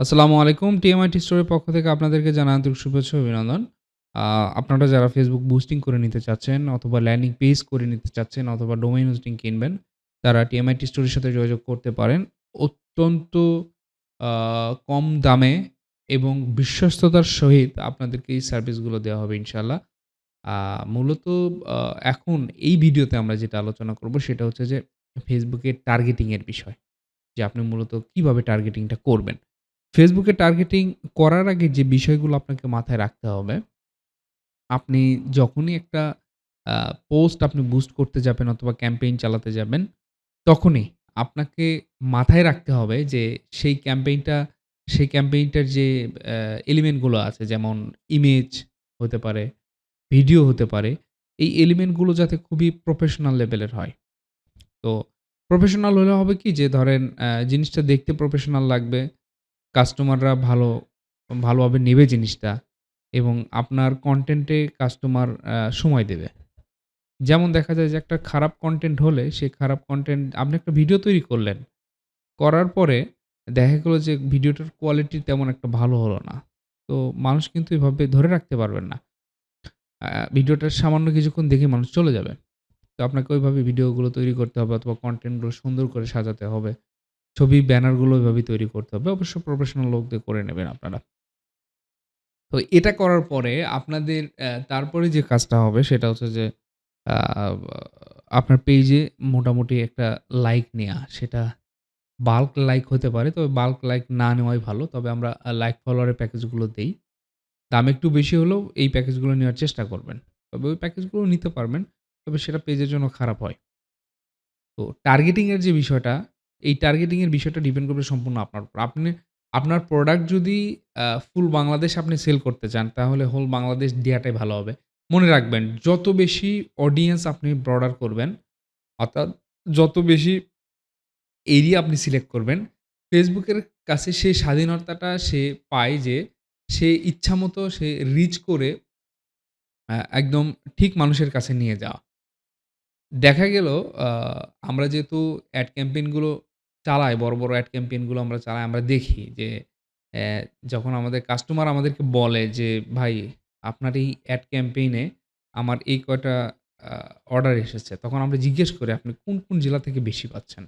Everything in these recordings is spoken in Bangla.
আসসালামু আলাইকুম। টিএমআইটি স্টোরের পক্ষ থেকে আপনাদেরকে জানাই আন্তরিক শুভেচ্ছা ও অভিনন্দন। আপনারা যারা Facebook বুস্টিং করে নিতে চাচ্ছেন অথবা ল্যান্ডিং পেজ করে নিতে চাচ্ছেন অথবা ডোমেইন হোস্টিং কিনবেন, তারা টিএমআইটি স্টোরের সাথে যোগাযোগ করতে পারেন। অত্যন্ত আ কম দামে এবং বিশ্বস্ততার সহিত আপনাদেরকে এই সার্ভিসগুলো দেওয়া হবে ইনশাআল্লাহ। আ মূলত আ এখন এই ভিডিওতে আমরা যেটা আলোচনা করব সেটা হচ্ছে যে Facebook এর টার্গেটিং এর বিষয়। যে আপনি মূলত কিভাবে টার্গেটিংটা করবেন। Facebook এ টার্গেটিং করার আগে যে বিষয়গুলো আপনাকে মাথায় রাখতে হবে, আপনি যখনই একটা আ পোস্ট আপনি বুস্ট করতে যাবেন অথবা ক্যাম্পেইন চালাতে যাবেন, তখনই আপনাকে মাথায় রাখতে হবে যে সেই ক্যাম্পেইনটার যে এলিমেন্ট গুলো আছে যেমন ইমেজ হতে পারে, ভিডিও হতে পারে। এই এলিমেন্ট গুলো যাতে খুবই প্রফেশনাল লেভেলের হয়। তো প্রফেশনাল হলে হবে কি যে ধরেন জিনিসটা দেখতে প্রফেশনাল লাগবে। কাস্টমাররা ভালোভাবে নেবে জিনিসটা এবং আপনার কনটেন্টে কাস্টমার সময় দেবে। যেমন দেখা যায় যে একটা খারাপ কনটেন্ট হলে সেই খারাপ কনটেন্ট আপনি একটা ভিডিও তৈরি করলেন। করার পরে দেখা গেল যে ভিডিওটার কোয়ালিটি তেমন একটা ভালো হলো না। তো মানুষ কিন্তু এভাবে ধরে রাখতে পারবেন না। ভিডিওটা সামান্য কিছুক্ষণ দেখে মানুষ চলে যাবে। তো আপনাকে ওইভাবে ভিডিওগুলো তৈরি করতে হবে অথবা কনটেন্টগুলো সুন্দর করে সাজাতে হবে। ছবি ব্যানারগুলো ওইভাবেই তৈরি করতে হবে। অবশ্য প্রফেশনাল লোক দিয়ে করে নেবেন আপনারা। তো এটা করার পরে আপনাদের তারপরে যে কাজটা হবে সেটা হচ্ছে যে আ আপনার পেইজে মোটামুটি একটা লাইক নেয়া। সেটা বাল্ক লাইক হতে পারে। তবে বাল্ক লাইক না নেওয়াই ভালো। তবে আমরা লাইক ফলোয়ারের প্যাকেজগুলো দেই। দাম একটু বেশি হলেও এই প্যাকেজগুলো নেওয়ার চেষ্টা করবেন। তবে ওই প্যাকেজগুলো নিতে পারবেন। তবে সেটা পেজের জন্য খারাপ হয়। তো টার্গেটিং এর যে বিষয়টা, এই টার্গেটিং এর বিষয়টা ডিপেন্ড করবে সম্পূর্ণ আপনার উপর। আপনার প্রোডাক্ট যদি ফুল বাংলাদেশ আপনি সেল করতে চান, তাহলে হোল বাংলাদেশ দেয়াটাই ভালো হবে। মনে রাখবেন যত বেশি অডিয়েন্স আপনি ব্রডার করবেন, অর্থাৎ যত বেশি এরিয়া আপনি সিলেক্ট করবেন, Facebook এর কাছে সেই স্বাধীনতাটা সে পায় যে সে ইচ্ছামতো সে রিচ করে একদম ঠিক মানুষের কাছে নিয়ে যাওয়া। দেখা গেল আ আমরা যেহেতু এড ক্যাম্পেইন গুলো চালাই, বড়, বড় এড ক্যাম্পেইন গুলো আমরা চালাই, আমরা দেখি যে অ্যা যখন আমাদের কাস্টমার আমাদেরকে বলে যে, "ভাই আপনার এই এড ক্যাম্পেইন এ আমার এই কয়টা আ অর্ডার এসেছে।" তখন আমরা জিজ্ঞেস করি, "আপনি কোন, কোন জেলা থেকে বেশি পাচ্ছেন?"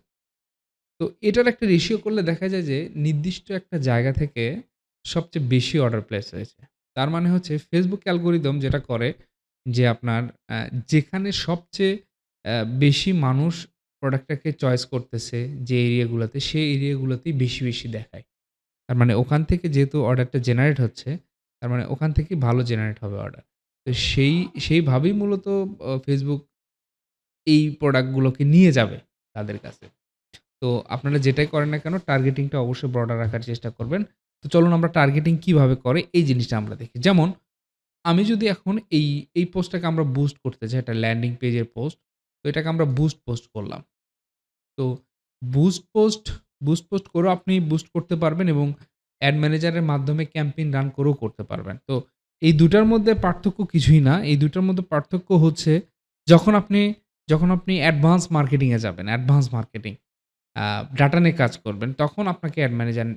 তো এটার একটা রেশিও করলে দেখা যায় যে নির্দিষ্ট একটা জায়গা থেকে সবচেয়ে বেশি অর্ডার প্লেস হয়েছে। তার মানে হচ্ছে Facebook অ্যালগরিদম যেটা করে যে আপনার যেখানে সবচেয়ে বেশি মানুষ প্রোডাক্টটাকে চয়েস করতেছে যে এরিয়াগুলাতে, সেই এরিয়াগুলাতেই বেশি, বেশি দেখায়। তার মানে ওখান থেকে যেহেতু অর্ডারটা জেনারেট হচ্ছে, তার মানে ওখান থেকেই ভালো জেনারেট হবে অর্ডার। তো সেইভাবেই মূলত Facebook এই প্রোডাক্টগুলোকে নিয়ে যাবে তাদের কাছে। তো আপনারা যেটাই করেন না কেন টার্গেটিংটা অবশ্যই ব্রডার রাখার চেষ্টা করবেন। তো চলুন আমরা টার্গেটিং কিভাবে করে এই জিনিসটা আমরা দেখি। যেমন আমি যদি এখন এই পোস্টটাকে আমরা বুস্ট করতে চাই, একটা ল্যান্ডিং পেজের পোস্ট। তো এটাকে আমরা বুস্ট পোস্ট করলাম। তো বুস্ট পোস্ট বুস্ট পোস্ট করেও আপনি বুস্ট করতে পারবেন এবং এড ম্যানেজারের মাধ্যমে ক্যাম্পেইন রান করেও করতে পারবেন। তো এই ২ টার মধ্যে পার্থক্য কিছুই না। এই ২ টার মধ্যে পার্থক্য হচ্ছে যখন আপনি যখন আপনি অ্যাডভান্স মার্কেটিং এ যাবেন, অ্যাডভান্স মার্কেটিং আ ডাটা নিয়ে কাজ করবেন, তখন আপনাকে অ্যাড ম্যানেজার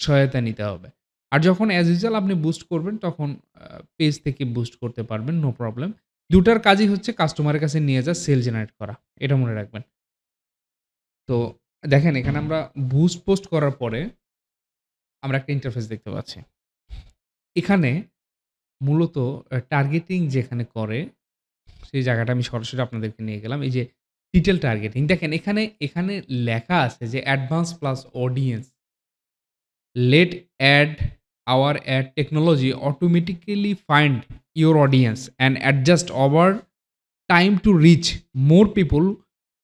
সহায়তা নিতে হবে। আর যখন অ্যাজ ইউজুয়াল আপনি বুস্ট করবেন, তখন পেজ থেকে বুস্ট করতে পারবেন, নো প্রবলেম। ২ টার কাজই হচ্ছে কাস্টমারের কাছে নিয়ে যাওয়া, সেল জেনারেট করা। এটা মনে রাখবেন। তো দেখেন এখানে আমরা বুস্ট পোস্ট করার পরে আমরা একটা ইন্টারফেস দেখতে পাচ্ছি। এখানে মূলত টার্গেটিং যেখানে করে, সেই জায়গাটা আমি সরাসরি আপনাদেরকে নিয়ে গেলাম। এই যে ডিটেইল টার্গেটিং দেখেন এখানে লেখা আছে যে advance plus audience let our ad technology automatically find your audience and adjust our time to reach more people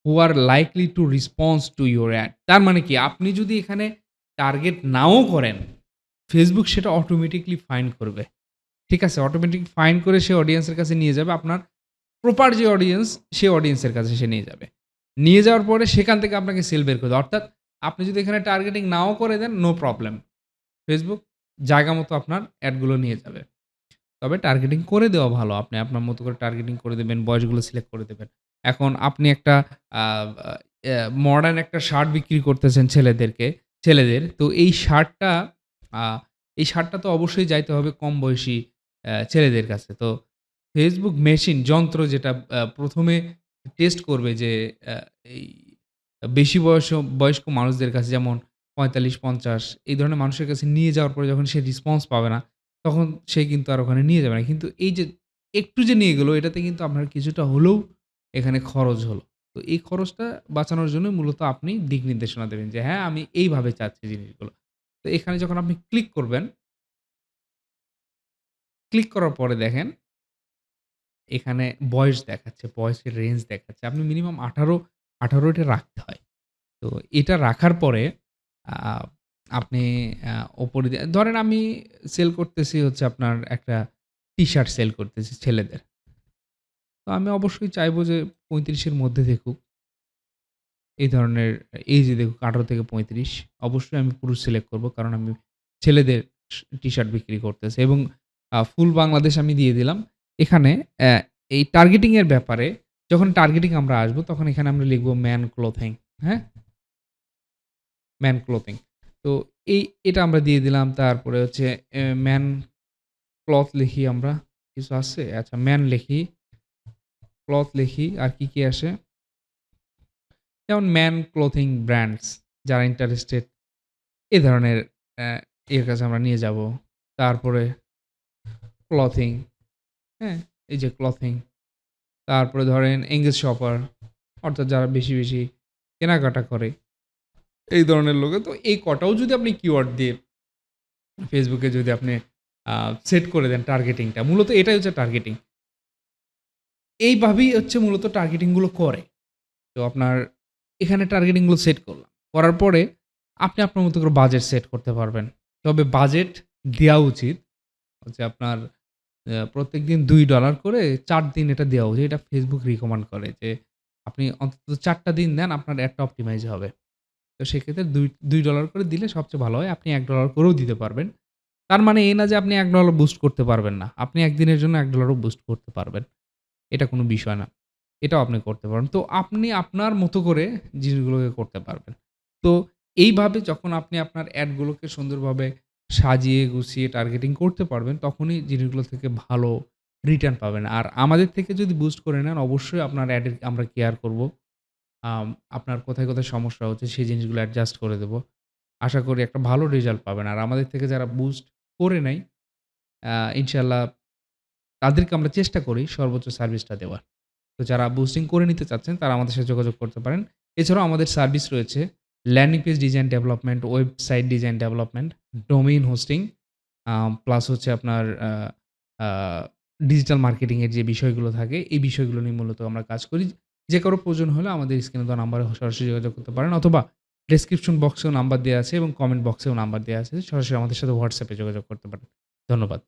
who are likely to respond to your ad তার মানে কি আপনি যদি এখানে টার্গেট নাও করেন Facebook সেটা অটোমেটিক্যালি ফাইন্ড করবে। ঠিক আছে? অটোমেটিক ফাইন্ড করে সে অডিয়েন্সের কাছে নিয়ে যাবে। আপনার প্রপার যে অডিয়েন্স সে অডিয়েন্সের কাছে সে নিয়ে যাবে। নিয়ে যাওয়ার পরে সেখান থেকে আপনাকে সেল বের করে দেবে। অর্থাৎ আপনি যদি এখানে টার্গেটিং নাও করে দেন নো প্রবলেম। Facebook জায়গা মতো আপনার এড গুলো নিয়ে যাবে। তবে টার্গেটিং করে দেওয়া ভালো। আপনি আপনার মতো করে টার্গেটিং করে দিবেন, বয়সগুলো সিলেক্ট করে দিবেন। এখন আপনি একটা আ আ মডার্ন একটা শার্ট বিক্রি করতেছেন ছেলেদের। তো এই শার্টটা আ এই সারটা তো অবশ্যই যাইতে হবে কম বয়সী ছেলেদের কাছে। তো Facebook মেশিন যন্ত্র যেটা ১ম এ টেস্ট করবে যে এই বেশি বয়স্ক মানুষদের কাছে যেমন ৪৫-৫০ এই ধরনের মানুষের কাছে নিয়ে যাওয়ার পরে যখন সে রেসপন্স পাবে না, তখন সে কিন্তু আর ওখানে নিয়ে যাবে না। কিন্তু এই যে একটু যে নিয়ে গেল এটাতে কিন্তু আপনার কিছুটা হলেও এখানে খরচ হলো। তো এই খরচটা বাঁচানোর জন্য মূলত আপনি দিক নির্দেশনা দেবেন যে, হ্যাঁ, আমি এইভাবে চাচ্ছি জিনিসগুলো। তো এখানে যখন আপনি ক্লিক করবেন, ক্লিক করার পরে দেখেন এখানে বয়স দেখাচ্ছে, বয়সের রেঞ্জ দেখাচ্ছে। আপনি মিনিমাম ১৮ এটা রাখতে হয়। তো এটা রাখার পরে আ আপনি আ ওপরে দিয়ে ধরেন আমি সেল করতেছি হচ্ছে আপনার একটা টি-শার্ট সেল করতেছি ছেলেদের। তো আমি অবশ্যই চাইবো যে ৩৫ এর মধ্যে দেখুক। এই ধরনের এইজে দেখুক ১৮ থেকে ৩৫। অবশ্যই আমি পুরুষ সিলেক্ট করব। কারণ আমি ছেলেদের টি-শার্ট বিক্রি করতেছি এবং ফুল বাংলাদেশ আমি দিয়ে দিলাম। এখানে এই টার্গেটিং এর ব্যাপারে যখন টার্গেটিং আমরা আসবো তখন এখানে আমরা লিখব ম্যান ক্লথিং, হ্যাঁ? Man clothing. তো এটা আমরা দিয়ে দিলাম। তারপরে হচ্ছে ম্যান ক্লথ লিখি আমরা। কিছু আছে? আচ্ছা ম্যান লিখি, ক্লথ লিখি। আর কি আসে? যেমন ম্যান ক্লথিং ব্র্যান্ডস যারা ইন্টারেস্টেড এ ধরনের অ্যা এর কাছে আমরা নিয়ে যাবো। তারপরে ক্লথিং, হ্যাঁ? এই যে ক্লথিং। তারপরে ধরেন এঙ্গেজ শপার অর্থাৎ যারা বেশি কেনাকাটা করে এই ধরনের লোকে। তো এই কটাও যদি আপনি কিওয়ার্ড দিয়ে Facebook এ যদি আপনি আ সেট করে দেন টার্গেটিংটা। মূলত এটাই হচ্ছে টার্গেটিং। এইভাবেই হচ্ছে মূলত টার্গেটিং গুলো করে। তো আপনার এখানে টার্গেটিং গুলো সেট করলাম। করার পরে আপনি আপনার মতো করে বাজেট সেট করতে পারবেন। তবে বাজেট দেয়া উচিত হচ্ছে আপনার প্রত্যেকদিন $২ করে ৪ দিন এটা দেওয়া উচিত। এটা Facebook রিকমেন্ড করে যে আপনি অন্তত ৪ টা দিন দেন আপনার অ্যাডটা অপটিমাইজ হবে। তো সেক্ষেত্রে $২ করে দিলে সবচেয়ে ভালো হয়। আপনি $১ করেও দিতে পারবেন। তার মানে এই না যে আপনি $১ বুস্ট করতে পারবেন না। আপনি একদিনের জন্য $১ ও বুস্ট করতে পারবেন। এটা কোনো বিষয় না। এটাও আপনি করতে পারেন। তো আপনি আপনার মতো করে জিনিসগুলোকে করতে পারবেন। তো এইভাবে যখন আপনি আপনার এড গুলোকে সুন্দরভাবে সাজিয়ে গুছিয়ে টার্গেটিং করতে পারবেন, তখনই জিনিসগুলো থেকে ভালো রিটার্ন পাবেন। আর আমাদের থেকে যদি বুস্ট করে নেন, অবশ্যই আপনার এড এর আমরা কেয়ার করব। আপনার কোথায় সমস্যা হচ্ছে সেই জিনিসগুলো অ্যাডজাস্ট করে দেব। আশা করি একটা ভালো রেজাল্ট পাবেন। আর আমাদের থেকে যারা বুস্ট করে নেয়, ইনশাআল্লাহ তাদেরকে আমরা চেষ্টা করি সর্বোচ্চ সার্ভিসটা দেওয়ার। তো যারা বুস্টিং করে নিতে চাচ্ছেন তারা আমাদের সাথে যোগাযোগ করতে পারেন। এছাড়াও আমাদের সার্ভিস রয়েছে landing page design development, website design development, domain hosting plus হচ্ছে আপনার আ আ ডিজিটাল মার্কেটিং এর যে বিষয়গুলো থাকে এই বিষয়গুলো নিয়ে মূলত আমরা কাজ করি। যে কারো প্রয়োজন হলে আমাদের স্ক্রিনে দেওয়া নাম্বারে সরাসরি যোগাযোগ করতে পারেন অথবা ডেসক্রিপশন বক্সেও নাম্বার দেয়া আছে এবং কমেন্ট বক্সেও নাম্বার দেয়া আছে। সরাসরি আমাদের সাথে WhatsApp এ যোগাযোগ করতে পারেন। ধন্যবাদ।